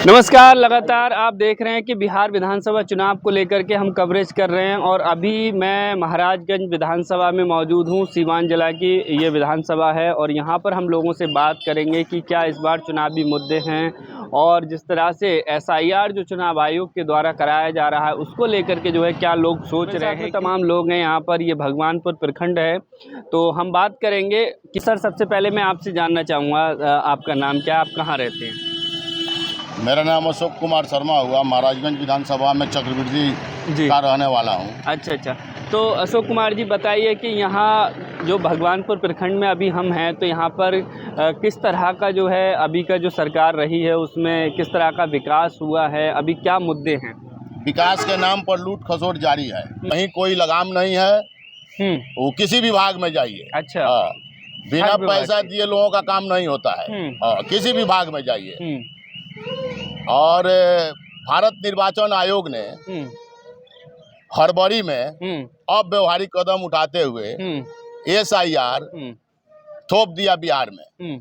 नमस्कार। लगातार आप देख रहे हैं कि बिहार विधानसभा चुनाव को लेकर के हम कवरेज कर रहे हैं और अभी मैं महाराजगंज विधानसभा में मौजूद हूं। सीवान जिला की ये विधानसभा है और यहां पर हम लोगों से बात करेंगे कि क्या इस बार चुनावी मुद्दे हैं और जिस तरह से एसआईआर जो चुनाव आयोग के द्वारा कराया जा रहा है उसको लेकर के जो है क्या लोग सोच रहे हैं। तमाम लोग हैं यहाँ पर, ये भगवानपुर प्रखंड है, तो हम बात करेंगे कि सर सबसे पहले मैं आपसे जानना चाहूँगा आपका नाम क्या है, आप कहाँ रहते हैं? मेरा नाम अशोक कुमार शर्मा हुआ। महाराजगंज विधानसभा में चक्रवृद्धि का रहने वाला हूँ। अच्छा। तो अशोक कुमार जी बताइए कि यहाँ जो भगवानपुर प्रखंड में अभी हम हैं तो यहाँ पर किस तरह का जो है अभी का जो सरकार रही है उसमें किस तरह का विकास हुआ है, अभी क्या मुद्दे हैं? विकास के नाम पर लूट खसोट जारी है, कहीं कोई लगाम नहीं है। वो किसी विभाग में जाइए। अच्छा। बिना पैसा दिए लोगों का काम नहीं होता है। किसी विभाग में जाइए। और भारत निर्वाचन आयोग ने हड़बड़ी में अव्यवहारिक कदम उठाते हुए एसआईआर थोप दिया बिहार में,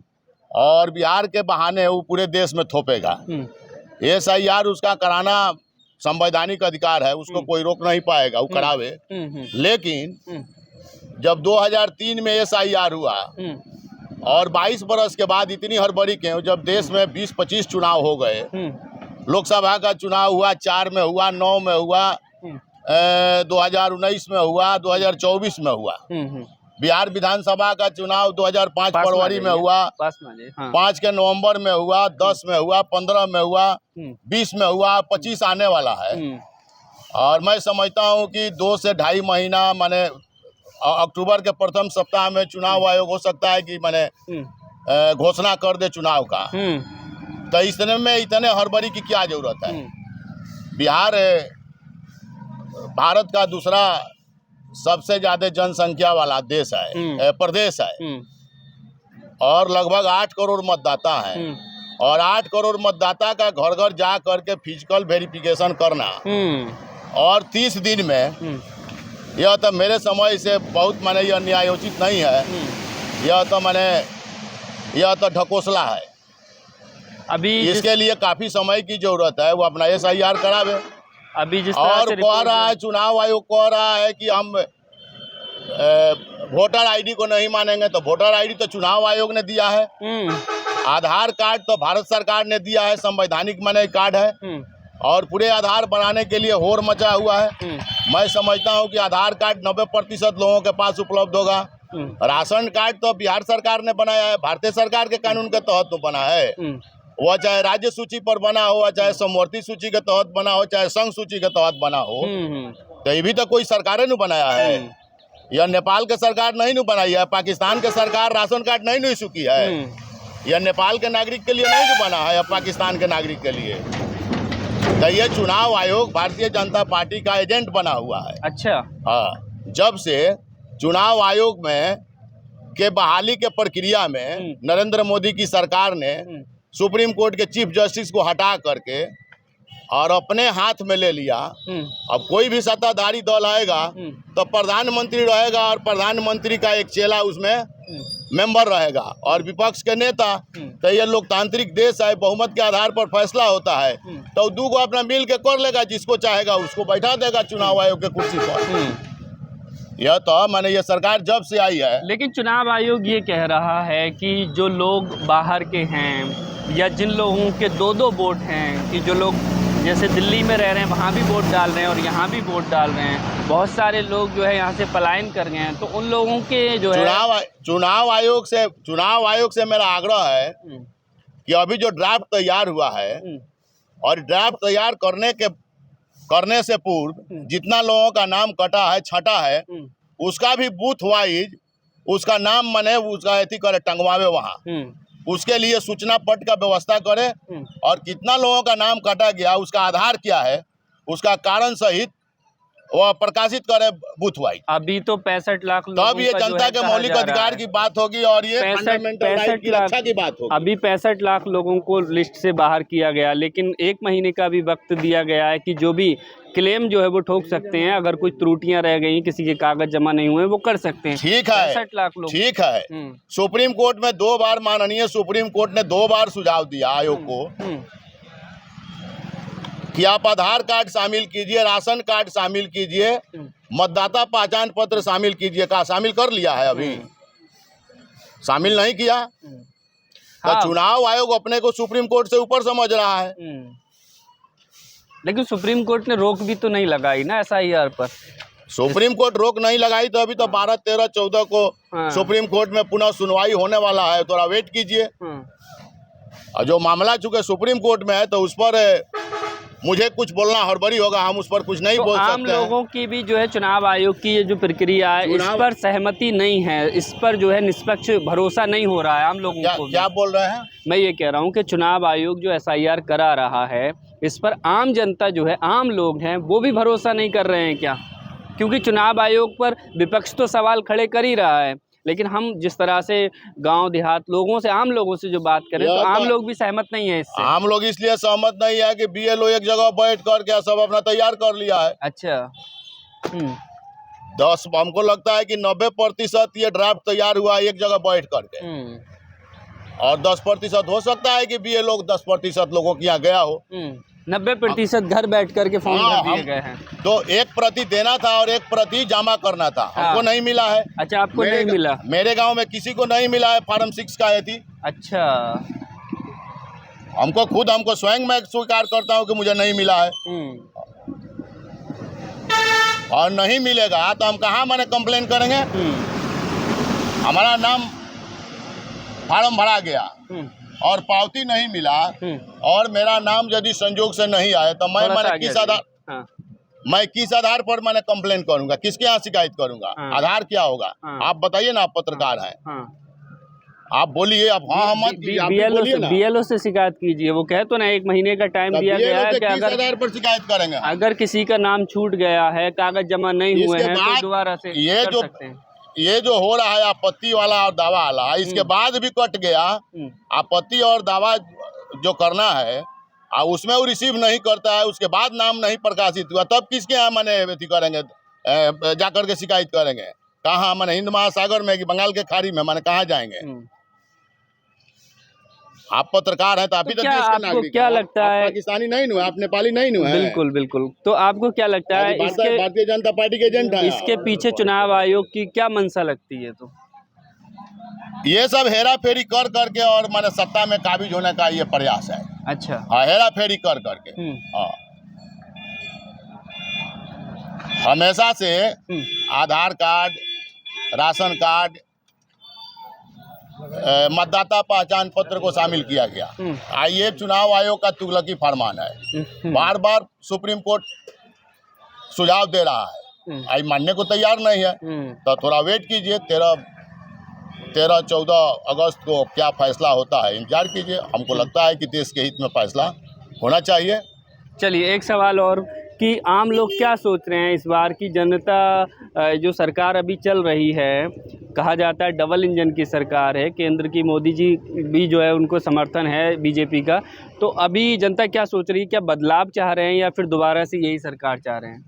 और बिहार के बहाने वो पूरे देश में थोपेगा। एसआईआर उसका कराना संवैधानिक अधिकार है, उसको कोई रोक नहीं पाएगा, वो करावे। लेकिन जब 2003 में एसआईआर हुआ और 22 बरस के बाद इतनी हड़बड़ी क्यों, जब देश में 20-25 चुनाव हो गए, लोकसभा का चुनाव हुआ, 4 में हुआ, 9 में हुआ, 2019 में हुआ, 2024 में हुआ। बिहार विधानसभा का चुनाव 2005 फरवरी में हुआ, 5 के नवंबर में हुआ, 10 में हुआ, 15 में हुआ, 20 में हुआ, 25 आने वाला है। और मैं समझता हूँ कि 2 से ढाई महीना माने अक्टूबर के प्रथम सप्ताह में चुनाव आयोग हो सकता है कि माने घोषणा कर दे चुनाव का। तो इतने हड़बड़ी की क्या जरूरत है? बिहार भारत का दूसरा सबसे ज्यादा जनसंख्या वाला देश है, प्रदेश है, और लगभग 8 करोड़ मतदाता हैं। और 8 करोड़ मतदाता का घर घर जा करके फिजिकल वेरिफिकेशन करना और 30 दिन में, यह तो मेरे समय से बहुत माने यह न्यायोचित नहीं है। यह तो ढकोसला है। अभी इसके लिए काफी समय की जरूरत है। वो अपना एसआईआर करावे। अभी जिस और कह रहा है, चुनाव आयोग कह रहा है कि हम वोटर आईडी को नहीं मानेंगे। तो वोटर आईडी तो चुनाव आयोग ने दिया है। आधार कार्ड तो भारत सरकार ने दिया है, संवैधानिक माने कार्ड है। और पूरे आधार बनाने के लिए होड़ मचा हुआ है। मैं समझता हूं कि आधार कार्ड 90% लोगों के पास उपलब्ध होगा। राशन कार्ड तो बिहार सरकार ने बनाया है, भारतीय सरकार के कानून के तहत तो बना है। वह चाहे राज्य सूची पर बना हो, चाहे समवर्ती सूची के तहत बना हो, चाहे संघ सूची के तहत बना हो। तो ये भी तो कोई सरकार ने बनाया है। यह नेपाल के सरकार नहीं न बनाई है, पाकिस्तान के सरकार राशन कार्ड नहीं न इशू की है। यह नेपाल के नागरिक के लिए नहीं बना है, पाकिस्तान के नागरिक के लिए। तो ये चुनाव आयोग भारतीय जनता पार्टी का एजेंट बना हुआ है। अच्छा। हाँ, जब से चुनाव आयोग में के बहाली के प्रक्रिया में नरेंद्र मोदी की सरकार ने सुप्रीम कोर्ट के चीफ जस्टिस को हटा करके और अपने हाथ में ले लिया। अब कोई भी सत्ताधारी दल आएगा तो प्रधानमंत्री रहेगा और प्रधानमंत्री का एक चेला उसमें मेंबर रहेगा, और विपक्ष के नेता। तो ये लोकतांत्रिक देश है, बहुमत के आधार पर फैसला होता है। तो दू को अपना मिल के कर लेगा, जिसको चाहेगा उसको बैठा देगा चुनाव आयोग के कुर्सी पर। यह तो माने ये सरकार जब से आई है। लेकिन चुनाव आयोग ये कह रहा है कि जो लोग बाहर के हैं या जिन लोगों के 2-2 वोट हैं, कि जो लोग जैसे दिल्ली में रह रहे हैं वहाँ भी वोट डाल रहे हैं और यहाँ भी वोट डाल रहे हैं, बहुत सारे लोग जो है यहाँ से पलायन कर गए हैं, तो उन लोगों के जो है चुनाव आयोग से मेरा आग्रह है कि अभी जो ड्राफ्ट तैयार हुआ है, और ड्राफ्ट तैयार करने से पूर्व जितना लोगों का नाम कटा है, छटा है, उसका भी बूथ वाइज उसका नाम मने उसका एथी करे, टंगवावे वहाँ। उसके लिए सूचना पट का व्यवस्था करे, और कितना लोगों का नाम काटा गया, उसका आधार क्या है, उसका कारण सहित वह प्रकाशित करे बूथ वाइज। अभी तो 65 लाख तब ये जनता के मौलिक अधिकार की बात होगी और ये फंडामेंटल राइट की रक्षा की बात होगी। अभी 65 लाख लोगों को लिस्ट से बाहर किया गया, लेकिन 1 महीने का भी वक्त दिया गया है कि जो भी क्लेम जो है वो ठोक सकते हैं। अगर कुछ त्रुटियां रह गई, किसी के कागज जमा नहीं हुए, वो कर सकते हैं। ठीक है, 65 लाख लोग। ठीक है। सुप्रीम कोर्ट में 2 बार, माननीय सुप्रीम कोर्ट ने 2 बार सुझाव दिया आयोग को कि आप आधार कार्ड शामिल कीजिए, राशन कार्ड शामिल कीजिए, मतदाता पहचान पत्र शामिल कीजिए। का शामिल कर लिया है? अभी शामिल नहीं किया। तो हाँ। चुनाव आयोग अपने को सुप्रीम कोर्ट से ऊपर समझ रहा है। लेकिन सुप्रीम कोर्ट ने रोक भी तो नहीं लगाई ना SIR पर। सुप्रीम कोर्ट रोक नहीं लगाई तो अभी तो 12, 13, 14 को सुप्रीम कोर्ट में पुनः सुनवाई होने वाला है, थोड़ा वेट कीजिए। और जो मामला चूंकि सुप्रीम कोर्ट में है तो उस पर मुझे कुछ बोलना हड़बड़ी होगा, हम उस पर कुछ नहीं बोल सकते। आम लोगों की भी जो है चुनाव आयोग की ये जो प्रक्रिया है इस पर सहमति नहीं है, इस पर जो है निष्पक्ष भरोसा नहीं हो रहा है आम लोगों को। क्या बोल रहे हैं? मैं ये कह रहा हूँ कि चुनाव आयोग जो SIR करा रहा है इस पर आम जनता जो है, आम लोग हैं, वो भी भरोसा नहीं कर रहे हैं क्या? क्योंकि चुनाव आयोग पर विपक्ष तो सवाल खड़े कर ही रहा है, लेकिन हम जिस तरह से गांव देहात लोगों से, आम लोगों से जो बात करें तो आम लोग भी सहमत नहीं है इससे। आम लोग इसलिए सहमत नहीं है कि BLO एक जगह बैठ करके सब अपना तैयार कर लिया है। अच्छा। 10 हमको लगता है कि 90% ये ड्राफ्ट तैयार हुआ है एक जगह बैठ करके, और 10% हो सकता है कि BLO 10% लोगों के यहाँ गया हो। 90% घर बैठ करके फॉर्म भर दिए गए हैं। तो एक प्रति देना था और एक प्रति जमा करना था। हमको नहीं मिला है। अच्छा, आपको नहीं मिला? मेरे गांव में किसी को नहीं मिला है फॉर्म 6 का ये थी। अच्छा। हमको स्वयं मैं स्वीकार करता हूं कि मुझे नहीं मिला है। और नहीं मिलेगा तो हम कहाँ मैंने कंप्लेन करेंगे? हमारा नाम फॉर्म भरा गया और पावती नहीं मिला और मेरा नाम यदि संजोग से नहीं आए तो मैं किस आधार पर मैंने कंप्लेन करूंगा? किसके यहाँ शिकायत करूंगा? आधार क्या होगा? आप बताइए ना, आप पत्रकार हैं। आप बोलिए। आप हम मत BLO से शिकायत कीजिए। वो कहे तो ना 1 महीने का टाइम दिया गया है कि अगर आधार पर शिकायत करेंगे, अगर किसी का नाम छूट गया है, कागज जमा नहीं हुए हैं तो दोबारा से कर सकते हैं। ये जो हो रहा है आपत्ति वाला और दावा वाला, इसके बाद भी कट गया। आपत्ति और दावा जो करना है और उसमें वो रिसीव नहीं करता है, उसके बाद नाम नहीं प्रकाशित हुआ, तब किसके यहाँ मैंने अथी करेंगे? जाकर के शिकायत करेंगे? कहाँ मैंने? हिंद महासागर में कि बंगाल के खाड़ी में? मैंने कहाँ जाएंगे? आप पत्रकार हैं तो आप ही तो देश के नागरिक। क्या लगता है? पाकिस्तानी नहीं हुआ, आप नेपाली नहीं हुआ? बिल्कुल बिल्कुल। तो आपको क्या लगता है भारतीय जनता पार्टी के एजेंट है? इसके पीछे चुनाव आयोग की क्या मंशा लगती है? तो ये सब हेरा फेरी कर करके और मैंने सत्ता में काबिज होने का ये प्रयास है। अच्छा। हाँ, हेरा फेरी कर करके। हाँ, हमेशा से आधार कार्ड, राशन कार्ड, मतदाता पहचान पत्र को शामिल किया गया। ये चुनाव आयोग का तुगलकी फरमान है। बार बार सुप्रीम कोर्ट सुझाव दे रहा है, आई मानने को तैयार नहीं है। तो थोड़ा वेट कीजिए, 13-14 अगस्त को क्या फैसला होता है इंतजार कीजिए। हमको लगता है कि देश के हित में फैसला होना चाहिए। चलिए, एक सवाल और कि आम लोग क्या सोच रहे हैं इस बार की जनता जो सरकार अभी चल रही है, कहा जाता है डबल इंजन की सरकार है, केंद्र की मोदी जी भी जो है उनको समर्थन है BJP का, तो अभी जनता क्या सोच रही है? क्या बदलाव चाह रहे हैं या फिर दोबारा से यही सरकार चाह रहे हैं?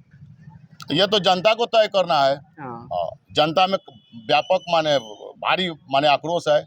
ये तो जनता को तय करना है। जनता में व्यापक भारी आक्रोश है।